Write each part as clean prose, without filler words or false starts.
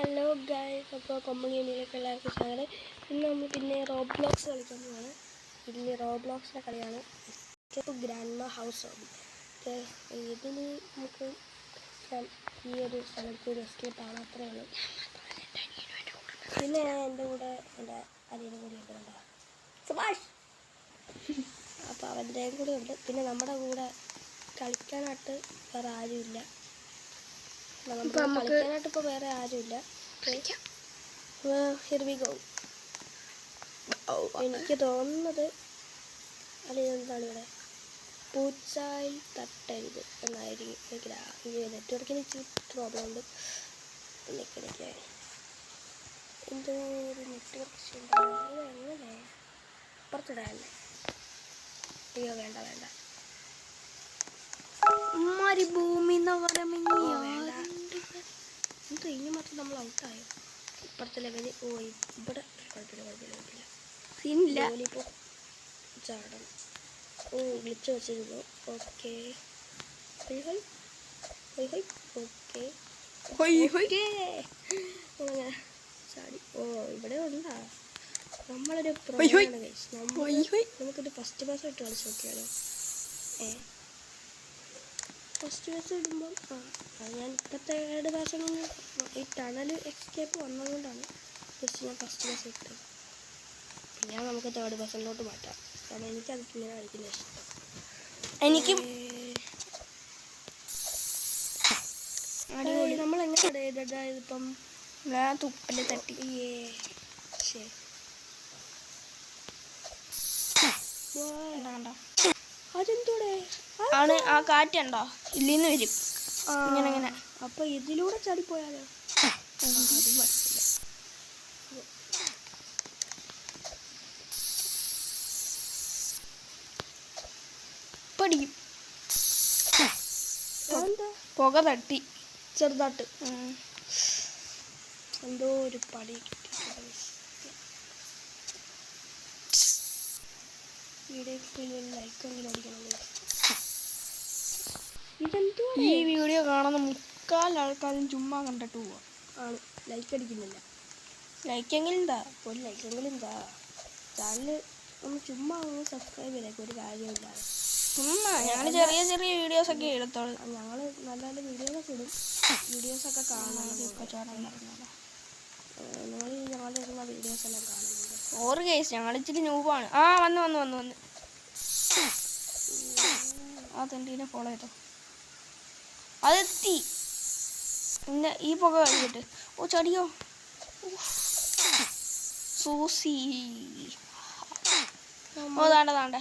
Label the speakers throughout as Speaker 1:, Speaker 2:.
Speaker 1: Hello guys, അപ്പോൾ കൊമ്പൻ ഗെയിമിലേക്ക് എല്ലാവർക്കും സ്വാഗതം. ഇന്ന് നമ്മൾ പിന്നെ റോബ്ലോക്സ് കളിക്കുന്നതാണ്. ഇതിൽ റോബ്ലോക്സിൻ്റെ കളിയാണ് ഗ്രാൻഡ്മ ഹൗസ് ഹോബി. ഇതിന് നമുക്ക് ഈ ഒരു സ്ഥലത്ത് ഒരു എസ്കേപ്പ് ആണ്, അത്രയേ ഉള്ളൂ. പിന്നെ എൻ്റെ കൂടെ എൻ്റെ അനിയനും കൂടി ഉണ്ട്, സുഭാഷ്. അപ്പോൾ അവൻ്റെയും കൂടെ ഉണ്ട്. പിന്നെ നമ്മുടെ കൂടെ കളിക്കാനായിട്ട് വേറെ ആരുമില്ല. കളിക്കാനായിട്ട് ഇപ്പോൾ വേറെ ആരുമില്ല. Here we go. എനിക്ക് തോന്നുന്നത് എന്താണ് ഇവിടെ പൂച്ചായി തട്ടരുത് എന്നായിരിക്കും. എനിക്ക് നെറ്റ്വർക്കിന് ഇച്ചിരി പ്രോബ്ലം ഉണ്ട്. എനിക്ക് എന്തോ ഒരു നെറ്റ്വർക്ക് എങ്ങനെ പുറത്തിടാനല്ലേ? അയ്യോ വേണ്ട വേണ്ട, മരുഭൂമി എന്തോ ഇനി മാത്രം നമ്മൾ ഔട്ടായോ? ഇപ്പുറത്തെ ലെവല്. ഇവിടെ കുഴപ്പമില്ല സീനില്ല. ഇപ്പോൾ ചാടണം. വിളിച്ച് വെച്ചിരുന്നു. ഓക്കെ ഓക്കെ ചാടി. ഇവിടെ ഉണ്ടാ നമ്മളൊരു നമുക്കൊരു ഫസ്റ്റ് പാസ് ഇട്ട് കളിച്ച് നോക്കിയാലോ? ഫസ്റ്റ് പാസ് ഇടുമ്പം ഞാൻ ഇപ്പോഴത്തെ ഏഴ് പാസം ഈ ടണൽ എസ്കേപ്പ് വന്നതുകൊണ്ടാണ് ജസ്റ്റ് ഞാൻ ഫസ്റ്റ് പാസ് ഇട്ടത്. പിന്നെ നമുക്ക് തേർഡ് പാസിലോട്ട് മാറ്റാം, കാരണം എനിക്കത് ഇങ്ങനെ കളിക്കുന്ന ഇഷ്ടം. എനിക്ക് അടിപൊളി. നമ്മളെങ്ങനെ ഇതിപ്പം ഞാൻ തുപ്പല് തട്ടി. ശരി അതെന്തൂടെ ആണ് ആ കാറ്റുണ്ടോ? ഇല്ലിന്ന് വരും ഇങ്ങനെ. അപ്പൊ ഇതിലൂടെ ചാടിപ്പോയാലോ? അത് മനസ്സില്ല. പഠിക്കും. പുക തട്ടി ചെറുതായിട്ട് എന്തോ ഒരു പടി കിട്ടി.
Speaker 2: ഈ വീഡിയോ കാണുന്ന മുക്കാൽ ആൾക്കാരും ചുമ്മാ കണ്ടിട്ട് പോവാ
Speaker 1: ആണ്. ലൈക്ക് അടിക്കുന്നില്ല.
Speaker 2: ലൈക്കെങ്കിലും എന്താ?
Speaker 1: ഒരു ലൈക്കെങ്കിലും എന്താ? ചാനല് നമ്മൾ ചുമ്മാ സബ്സ്ക്രൈബ് ചെയ്തേക്കും, ഒരു കാര്യമില്ലാതെ.
Speaker 2: ചുമ്മാ ഞങ്ങൾ ചെറിയ ചെറിയ വീഡിയോസൊക്കെ എടുത്തോളൂ.
Speaker 1: ഞങ്ങൾ നല്ല നല്ല വീഡിയോസൊക്കെ ഇടും. വീഡിയോസൊക്കെ കാണാൻ നിങ്ങൾ ഞങ്ങളുടെ ഇടുന്ന വീഡിയോസ് എല്ലാം കാണുന്നുണ്ട്.
Speaker 2: ഓറ് കേസ് ഞങ്ങൾ ഇച്ചിരി ന്യൂബാണ്. വന്ന് ആ തെണ്ടീനെ ഫോളോ ചെയ്തോ. അതെത്തി. പിന്നെ ഈ പുക കഴിഞ്ഞിട്ട് ചടിയോ സൂസി. താണ്ട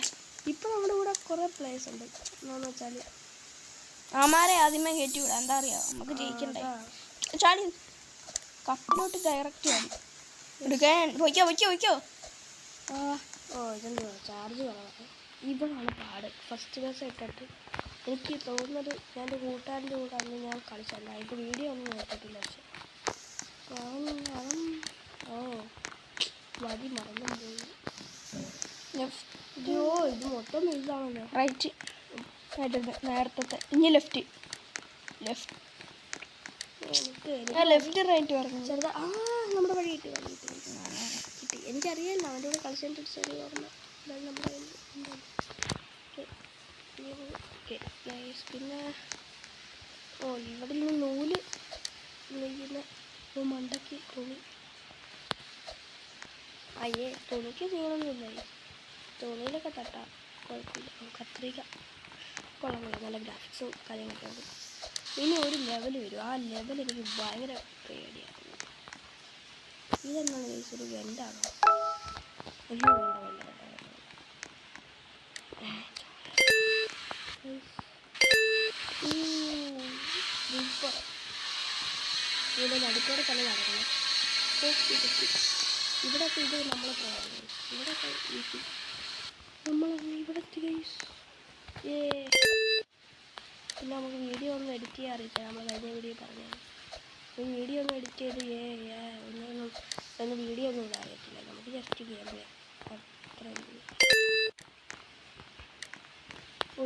Speaker 1: ഇപ്പൊ നമ്മുടെ കൂടെ കുറെ പ്ലേയേഴ്സ് ഉണ്ട്. എന്താന്ന് വെച്ചാല്
Speaker 2: അമാരെ ആദ്യമേ കയറ്റി വിടാം. എന്താ അറിയാം, നമുക്ക് ജയിക്കണ്ടേ. ചാടി കപ്പിലോട്ട് ഡയറക്റ്റ് ചാടി എടുക്കാൻ. വയ്ക്കോ.
Speaker 1: ഇതെന്തോ ചാർജ് കുറവാണ്. ഇവിടാണ് പാട്. ഫസ്റ്റ് ബസ് ഇട്ടിട്ട് എനിക്ക് തോന്നുന്നത് ഞാൻ എൻ്റെ കൂട്ടുകാരൻ്റെ കൂടെ അന്ന് ഞാൻ കളിച്ചല്ല. ഇത് വീഡിയോ ഒന്നും നോക്കിയിട്ടില്ല. പക്ഷെ വഴി മറന്നു പോയി. ഇത് മൊത്തം ഇതാണല്ലോ.
Speaker 2: റൈറ്റ് നേരത്തെ ഇനി ലെഫ്റ്റ് റൈറ്റ് പറഞ്ഞു.
Speaker 1: ചെറുതാ നമ്മുടെ വഴി കിട്ടി. എനിക്കറിയാമല്ലോ അവൻ്റെ കൂടെ കളിച്ചിട്ട് ചെറിയ ഓർമ്മ. നമ്മുടെ പിന്നെ ഇവിടെ നിന്ന് നൂല് നെയ്യുന്ന മണ്ടയ്ക്ക് തുണി. തുണിക്ക് ചെയ്യണമെന്നില്ല. തുണിയിലൊക്കെ തട്ടാം, കുഴപ്പമില്ല. കത്രിക കൊള്ളാൻ കഴിയും. നല്ല ഗ്രാഫിക്സും കാര്യങ്ങളൊക്കെ ഉണ്ട്. ഇനി ഒരു ലെവൽ വരും. ആ ലെവൽ എനിക്ക് ഭയങ്കര പേടിയാണ്. ഇതെന്താണ് ഒരു വെൻ്റാണോ? അയ്യോ വേണ്ട. ഇവിടെ നടുക്കോടെ തന്നെ നടക്കണം. ഇവിടെയൊക്കെ ഇത് നമ്മളെ പ്രധാനം. ഇവിടെയൊക്കെ ഈസി. ഇവിടെ പിന്നെ നമുക്ക് വീഡിയോ ഒന്നും എഡിറ്റ് ചെയ്യാൻ അറിയില്ല. നമ്മൾ കഴിഞ്ഞ വീഡിയോ പറഞ്ഞത് വീഡിയോ ഒന്നും എഡിറ്റ് ചെയ്ത് ഒന്നും വീഡിയോ ഒന്നും ഇടാൻ അറിയത്തില്ല. നമുക്ക് ജസ്റ്റ് ഗെയിം അത്ര.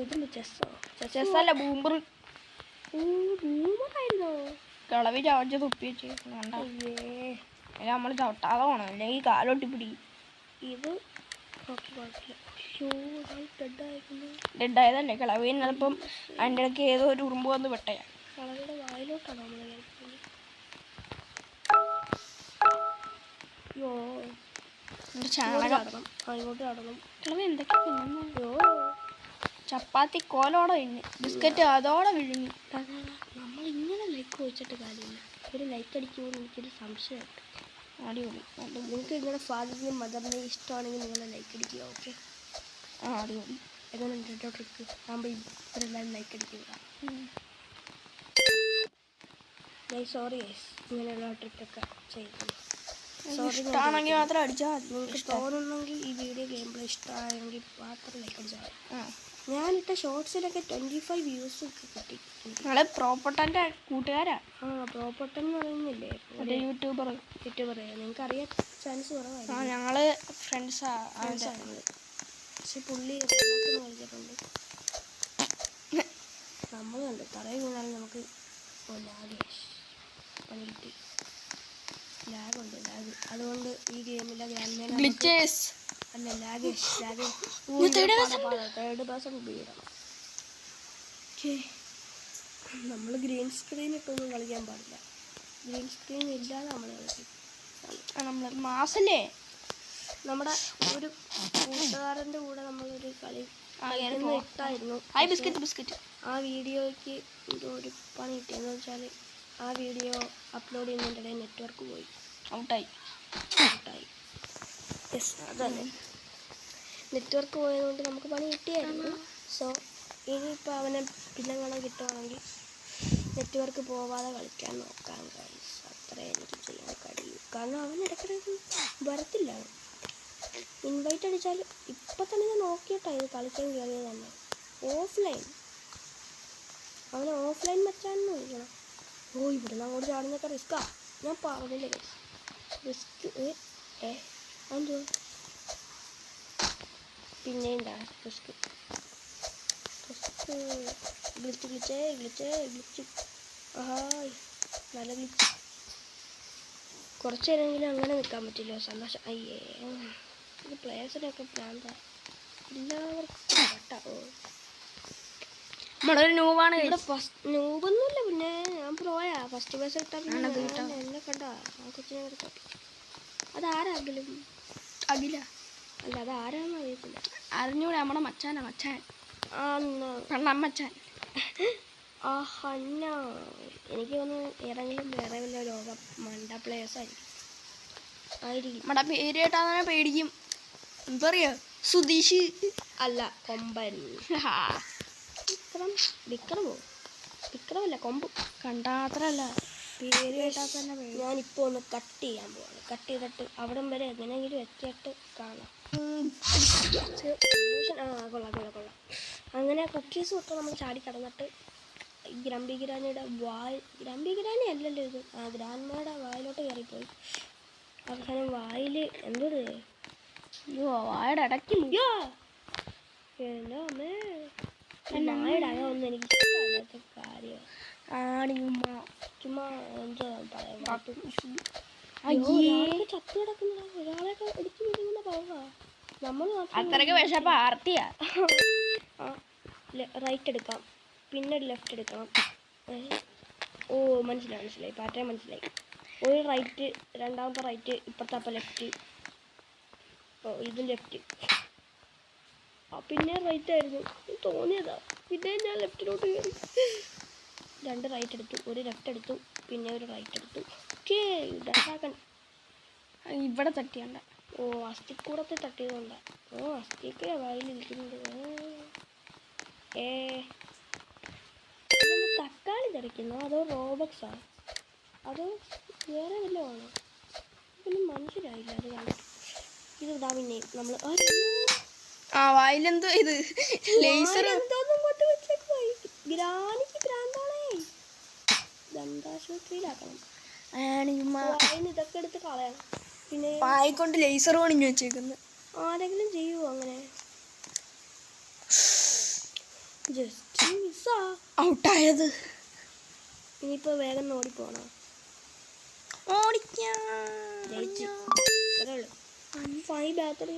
Speaker 1: ഇതെന്ത് ചെസ്സല്ല ബൂമറായിരുന്നോ?
Speaker 2: കിളവി ചവച്ച് തുപ്പി വെച്ച് വേണ്ട
Speaker 1: അയ്യേ
Speaker 2: നമ്മൾ ചവിട്ടാതെ പോകണം അല്ലെങ്കിൽ കാലൊട്ടി പിടിക്കും.
Speaker 1: ഇത് ഓക്കെ കുഴപ്പമില്ല. ഡെഡായിരുന്നു.
Speaker 2: ഡെഡായതല്ലേ കിളവി ചിലപ്പം അതിൻ്റെ ഇടയ്ക്ക് ഏതോ ഒരു ഉറുമ്പ് വന്ന് പെട്ടയാ.
Speaker 1: കളവിയുടെ വായിലോട്ടാണ് നമ്മൾ കഴിക്കുന്നത്. യോ
Speaker 2: ചാണകം
Speaker 1: ചാടണം. ഇങ്ങോട്ട് ചാടണം.
Speaker 2: കിളവി എന്തൊക്കെയാ
Speaker 1: യോ
Speaker 2: ചപ്പാത്തി കോലോടെ വിഴുങ്ങി ബിസ്ക്കറ്റ് അതോടെ വിഴുങ്ങി.
Speaker 1: നമ്മൾ ഇങ്ങനെ ലൈക്ക് വെച്ചിട്ട് കാര്യമില്ല. ഒരു ലൈക്ക് അടിക്കുമ്പോൾ എനിക്കൊരു സംശയമുണ്ട്.
Speaker 2: അടിപൊളി.
Speaker 1: നിങ്ങൾക്ക് നിങ്ങളുടെ ഫാദറിനെയും മദറിനെയും ഇഷ്ടമാണെങ്കിൽ നിങ്ങൾ ലൈക്ക് അടിക്കുക. ഓക്കെ
Speaker 2: അടിപൊളി.
Speaker 1: എങ്ങനെ ഉണ്ട് ട്രിക്ക് ആകുമ്പോൾ ഇവരെല്ലാവരും ലൈക്ക് അടിക്കുക. സോറി ഗൈസ് ഇങ്ങനെയുള്ള ട്രിക്കൊക്കെ ചെയ്യുന്നത്.
Speaker 2: ഇഷ്ടമാണെങ്കിൽ മാത്രം അടിച്ചാൽ മതി.
Speaker 1: നിങ്ങൾക്ക് തോന്നുന്നെങ്കിൽ ഈ വീഡിയോ ഗെയിം പ്ലേ ഇഷ്ടമായെങ്കിൽ മാത്രം ലൈക്ക് അടിച്ചാൽ മതി. ഞാനിട്ട ഷോർട്സിലൊക്കെ 25 വ്യൂസ് ഒക്കെ കിട്ടി.
Speaker 2: ഞങ്ങള് പ്രോപ്പർട്ടൻ്റെ കൂട്ടുകാരാ.
Speaker 1: പ്രോപ്പർട്ടൻ എന്ന് പറയുന്നില്ലേ
Speaker 2: യൂട്യൂബർ
Speaker 1: നിങ്ങൾക്ക് അറിയാൻ ചാൻസ് കുറവായിരുന്നു.
Speaker 2: ഞങ്ങള് ഫ്രണ്ട്സാ.
Speaker 1: പക്ഷെ പുള്ളി കളിച്ചിട്ടുണ്ട്. നമ്മൾ കണ്ട് തറയിൽ വീണാലും നമുക്ക് പണി കിട്ടി. ലാഗുണ്ട്. അതുകൊണ്ട് ഈ ഗെയിമിലെ അല്ല തേർഡ് പേഴ്സൺ ബീഡാണ്. നമ്മൾ ഗ്രീൻ സ്ക്രീൻ ഇട്ടൊന്നും കളിക്കാൻ പാടില്ല. ഗ്രീൻ സ്ക്രീൻ ഇല്ലാതെ നമ്മൾ കളിക്കും.
Speaker 2: നമ്മൾ മാസല്ലേ
Speaker 1: നമ്മുടെ ഒരു കൂട്ടുകാരൻ്റെ കൂടെ നമ്മളൊരു കളി ഇട്ടായിരുന്നു.
Speaker 2: ബിസ്ക്കറ്റ്
Speaker 1: ആ വീഡിയോയ്ക്ക് ഒരു പണി കിട്ടിയെന്ന് വെച്ചാൽ ആ വീഡിയോ അപ്ലോഡ് ചെയ്യുന്നതിൻ്റെ നെറ്റ്വർക്ക് പോയി. ഔട്ടായി. യെസ് അതല്ലേ നെറ്റ്വർക്ക് പോയതുകൊണ്ട് നമുക്ക് പണി കിട്ടിയായിരുന്നു. സോ ഇനിയിപ്പോൾ അവനെ പിന്നെ കാണാൻ കിട്ടുവാണെങ്കിൽ നെറ്റ്വർക്ക് പോവാതെ കളിക്കാൻ നോക്കാം ഗൈസ്. അത്രേ എനിക്ക് ചെയ്യാൻ കഴിയും. കാരണം അവൻ ഇടയ്ക്കിടയ്ക്ക് വരത്തില്ല. ഇൻവൈറ്റ് അടിച്ചാൽ ഇപ്പം തന്നെ ഞാൻ നോക്കിയിട്ടാണ് ഇത് കളിക്കാൻ കയറിയത് തന്നെ. അവനെ ഓഫ്ലൈൻ മച്ചാന്ന് വിളിക്കണം. ഇവിടെ നിന്ന് അങ്ങോട്ട് ചാടുന്നൊക്കെ റിസ്ക്കാ. ഞാൻ പറഞ്ഞില്ലേ ഗൈസ് റിസ്ക്. എന്തോ പിന്നെ എന്താ റിസ്ക് ഗ്ലിച്ച് ആഹായ് നല്ല ഗ്ലിച്ച്. കുറച്ച് നേരമെങ്കിലും അങ്ങനെ നിൽക്കാൻ പറ്റില്ലോ. സന്തോഷം. അയ്യേ ഇത് പ്ലേയേഴ്സിനൊക്കെ പ്രാന്ത. എല്ലാവർക്കും കട്ടാവോ.
Speaker 2: നമ്മളൊരു ന്യൂവാണ്.
Speaker 1: ഇവിടെ ന്യൂബൊന്നുമില്ല. പിന്നെ ഞാൻ പ്രോയാ. ഫസ്റ്റ് പേഴ്സ് കിട്ടാൻ എന്നെ കണ്ട ആ കൊച്ചിനെ കിടക്കാം. അതാരാങ്കിലും
Speaker 2: അഖില
Speaker 1: അല്ല അതാരാന്ന് അറിയത്തില്ല.
Speaker 2: അറിഞ്ഞൂടെ നമ്മുടെ മച്ചാൻ മച്ചാൻ.
Speaker 1: ഹന്ന എനിക്ക് തോന്നുന്നു ഏതെങ്കിലും വേറെ വല്ല ലോകം മണ്ട പ്ലേയേഴ്സ് ആയിരിക്കും.
Speaker 2: നമ്മുടെ പേര് കേട്ടാൽ തന്നെ പേടിക്കും. എന്താ പറയാ സുധീഷ്
Speaker 1: അല്ല കൊമ്പൻ. വിക്രമല്ല കൊമ്പ് കണ്ടാത്രല്ല പേര് കേട്ടാൽ തന്നെ. ഞാനിപ്പോൾ ഒന്ന് കട്ട് ചെയ്യാൻ പോവാണ്. കട്ട് ചെയ്തിട്ട് അവിടം വരെ എങ്ങനെയെങ്കിലും എത്തിയിട്ട് കാണാം. കൊള്ളാം. അങ്ങനെ കുക്കീസ് തൊട്ട് നമ്മൾ ചാടി കടന്നിട്ട് ഗ്രമ്പി ഗ്രാനിയുടെ ഗ്രമ്പി ഗ്രാനി അല്ലല്ലോ ഇത്. ഗ്രാൻഡ്മയുടെ വായിലോട്ട് കയറിപ്പോയി. അവസാനം വായിൽ എന്തോട് വായുടെ ഇടയ്ക്ക് നായുടെ അതൊന്നും എനിക്ക് ഇഷ്ടമല്ലാത്ത കാര്യമാണ്. ചുമ്മാ എന്താ പറയാ ചത്തു കിടക്കുന്ന ഒരാളെയൊക്കെ എടുത്തു വിടുന്ന പോവാ. നമ്മൾ
Speaker 2: അത്രയ്ക്ക് വിശപ്പ് ആർത്തിയാ.
Speaker 1: റൈറ്റ് എടുക്കാം, പിന്നെ ലെഫ്റ്റ് എടുക്കണം. മനസ്സിലായി പാറ്റേൺ മനസ്സിലായി. ഒരു റൈറ്റ്, രണ്ടാമത്തെ റൈറ്റ്, ഇപ്പുറത്തെ അപ്പം ലെഫ്റ്റ്. ഇതും ലെഫ്റ്റ്. പിന്നെ റൈറ്റ് ആയിരുന്നു തോന്നിയതാ. പിന്നെ ഞാൻ ലെഫ്റ്റിലോട്ട് കയറി. 2 റൈറ്റ് എടുത്തു, ഒരു ലെഫ്റ്റ് എടുത്തു, പിന്നെ ഒരു റൈറ്റ് എടുത്തു. ഇതാക്കാൻ
Speaker 2: ഇവിടെ തട്ടിയണ്ട.
Speaker 1: അസ്ഥിക്കൂടത്തിൽ തട്ടിയതുകൊണ്ടാ. അസ്ഥിയൊക്കെ വായിലിരിക്കുന്നുണ്ട്. തക്കാളി തെറിക്കുന്നോ അതോ റോബക്സാ അതോ വേറെ വല്ലതും ആണോ? ഇതൊന്നും മനസ്സിലായില്ല. അത് കണ്ടിട്ട് ഇത് ഇതാ. പിന്നെ നമ്മൾ
Speaker 2: വായിലെന്തോ ഇത് ലേസർ
Speaker 1: എന്തോന്നും കൊണ്ട് വെച്ചേക്കുവായി. ഗ്രാനിക്ക് ഭ്രാന്താണേ. ദന്താശുപത്രിയിലാക്കണം. വായിന്ന് ഇതൊക്കെ എടുത്ത് കളയണം. പിന്നെ
Speaker 2: വായിക്കൊണ്ട് ലേസർ പണിഞ്ഞു വെച്ചേക്കുന്നു.
Speaker 1: ആരെങ്കിലും ചെയ്യുമോ അങ്ങനെ? ജസ്റ്റ് മിസ്സാ
Speaker 2: ഔട്ടായത്.
Speaker 1: ഇനിയിപ്പോൾ വേഗം ഓടിപ്പോണോ?
Speaker 2: ഓടിക്കാം.
Speaker 1: ജയിച്ച് അത്രേ ഉള്ളൂ. 5 ബാറ്ററി.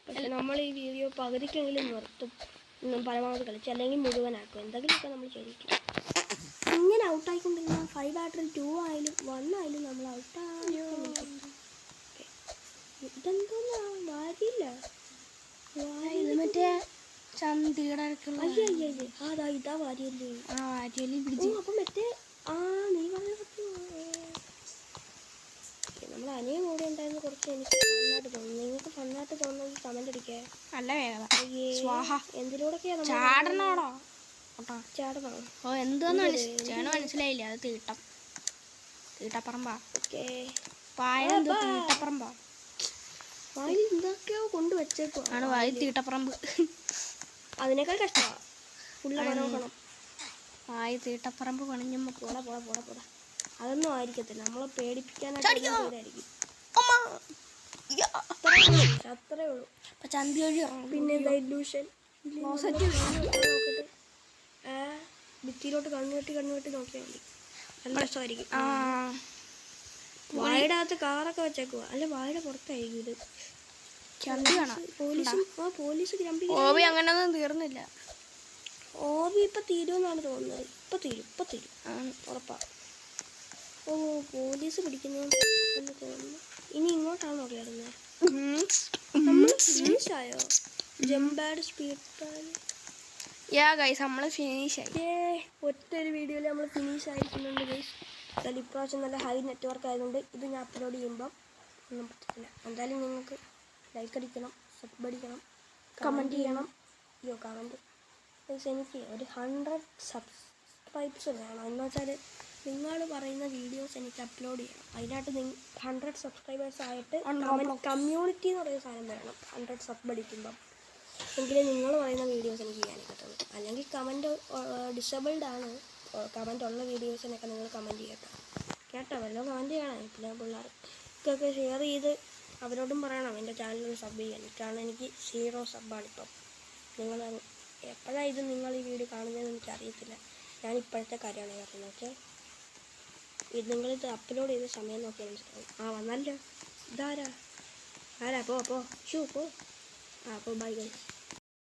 Speaker 1: പക്ഷെ നമ്മൾ ഈ വീഡിയോ പകുതിക്കെങ്കിലും നിർത്തും, പരമാവധി കളിച്ച്, അല്ലെങ്കിൽ മുഴുവനാക്കും. എന്തെങ്കിലുമൊക്കെ നമ്മൾ ചെയ്തിരിക്കും. ഇങ്ങനെ ഔട്ടായിക്കൊണ്ടിരുന്ന 5 ബാറ്ററി 2 ആയാലും 1 ആയാലും നമ്മൾ ഔട്ടായിരിക്കും. ഇതെന്തോന്നാ വാരിയില്ല.
Speaker 2: ഇത് മറ്റേ ചന്തിയുടെ അടുത്തുള്ള
Speaker 1: അയ്യേ അതാ ഇതാ വാരിയല്ലേ.
Speaker 2: വാരിയലി പിടിച്ചു.
Speaker 1: അപ്പം മറ്റേ നീ പറഞ്ഞ നമ്മൾ അനിയൻ കൂടെ ഉണ്ടായിരുന്നു. കുറച്ച് എനിക്ക് ഫണ്ണായിട്ട് തോന്നുന്നു. നിങ്ങൾക്ക് ഫണ്ണായിട്ട് തോന്നുന്നെങ്കിൽ കമന്റ് അടിക്കേ.
Speaker 2: നല്ല വേഗത. സ്വാഹ.
Speaker 1: എന്തിലൂടെയൊക്കെയാണ്
Speaker 2: ചാടണോടോ?
Speaker 1: ചാടണോ?
Speaker 2: ഓ എന്തോന്ന് മനസ്സിലായില്ല. അത് തീട്ടപ്പറമ്പാ.
Speaker 1: ഓക്കേ
Speaker 2: പായെന്തോ തീട്ടപ്പറമ്പാ.
Speaker 1: വായിൽ എന്തൊക്കെയോ കൊണ്ട് വെച്ചേക്കോ
Speaker 2: ആണ് വായി തീട്ടപ്പറമ്പ്.
Speaker 1: അതിനേക്കാൾ കഷ്ടമാണ് ഫുള്ള് മനോഹണം.
Speaker 2: വായി തീട്ടപ്പറമ്പ് പണിഞ്ഞുമ്പോ
Speaker 1: പോടാ പോടാ പോടാ പോടാ. അതൊന്നും ആയിരിക്കത്തില്ല, നമ്മളെ പേടിപ്പിക്കാനായിട്ട്. അത്രേ ഉള്ളൂ.
Speaker 2: ചന്തി വഴി
Speaker 1: പിന്നെ എന്താ ഇല്യൂഷൻ ഭിത്തിയിലോട്ട് കണ്ണുകെട്ടി നോക്കിയാൽ മതി. നല്ല രസമായിരിക്കും. വാഴയുടെ അകത്ത് കാറൊക്കെ വെച്ചേക്കുക. അല്ല വാഴയുടെ പുറത്തായിരിക്കും ഇത്. പോലീസ്
Speaker 2: ഓബി അങ്ങനൊന്നും തീർന്നില്ല.
Speaker 1: ഓബി ഇപ്പൊ തീരുമെന്നാണ് തോന്നുന്നത്. ഇപ്പൊ തീരും ഉറപ്പാ. ഓ പോലീസ് പിടിക്കുന്നു എന്ന് തോന്നുന്നു. ഇനി ഇങ്ങോട്ടാണോ കയറുന്നത്? നമ്മൾ ഫിനിഷായോ? ജമ്പാഡ് സ്പീഡ്
Speaker 2: നമ്മള് ഫിനിഷ് ആയി.
Speaker 1: ഒറ്റൊരു വീഡിയോയിൽ നമ്മൾ ഫിനിഷ് ആയിരിക്കുന്നുണ്ട് ഗൈസ്. എന്തായാലും ഇപ്രാവശ്യം നല്ല ഹൈ നെറ്റ്വർക്ക് ആയതുകൊണ്ട് ഇത് ഞാൻ അപ്ലോഡ് ചെയ്യുമ്പം ഒന്നും പറ്റത്തില്ല. എന്തായാലും നിങ്ങൾക്ക് ലൈക്ക് അടിക്കണം, സബ് അടിക്കണം, കമൻറ്റ് ചെയ്യണം. കമൻറ്റ് ഗൈസ് എനിക്ക് ഒരു 100 സബ്സ്ക്രൈബ്സ് വേണം. എന്ന് വെച്ചാൽ നിങ്ങൾ പറയുന്ന വീഡിയോസ് എനിക്ക് അപ്ലോഡ് ചെയ്യണം. അതിനായിട്ട് 100 സബ്സ്ക്രൈബേഴ്സ് ആയിട്ട് കമ്മ്യൂണിറ്റി എന്ന് പറയുന്ന സാധനം വേണം. 100 സബ് അടിക്കുമ്പം എങ്കിലും നിങ്ങൾ പറയുന്ന വീഡിയോസ് എനിക്ക് ചെയ്യാനൊക്കെ പറ്റുള്ളൂ. അല്ലെങ്കിൽ കമൻറ്റ് ഡിസേബിൾഡ് ആണ്. കമൻറ്റ് ഉള്ള വീഡിയോസിനൊക്കെ നിങ്ങൾ കമൻറ്റ് കേട്ടോ വല്ലതും കമൻറ്റ് ചെയ്യണം. പിന്നെ പിള്ളേർക്കൊക്കെ ഷെയർ ചെയ്ത് അവരോടും പറയണം എൻ്റെ ചാനലിൽ സബ് ചെയ്യാൻ. കാരണം എനിക്ക് 0 സബ്ബാണിപ്പം. നിങ്ങൾ എപ്പോഴാണ് ഇത് നിങ്ങൾ ഈ വീഡിയോ കാണുന്നതെന്ന് എനിക്കറിയത്തില്ല. ഞാൻ ഇപ്പോഴത്തെ കാര്യമാണ് പറയുന്നത്. ഓക്കെ, ഇത് നിങ്ങളിത് അപ്ലോഡ് ചെയ്ത സമയം നോക്കിയാൽ മനസ്സിലാവും. വന്നല്ലോ. ഇതാരാ പോ പോ. പോ. Bye guys.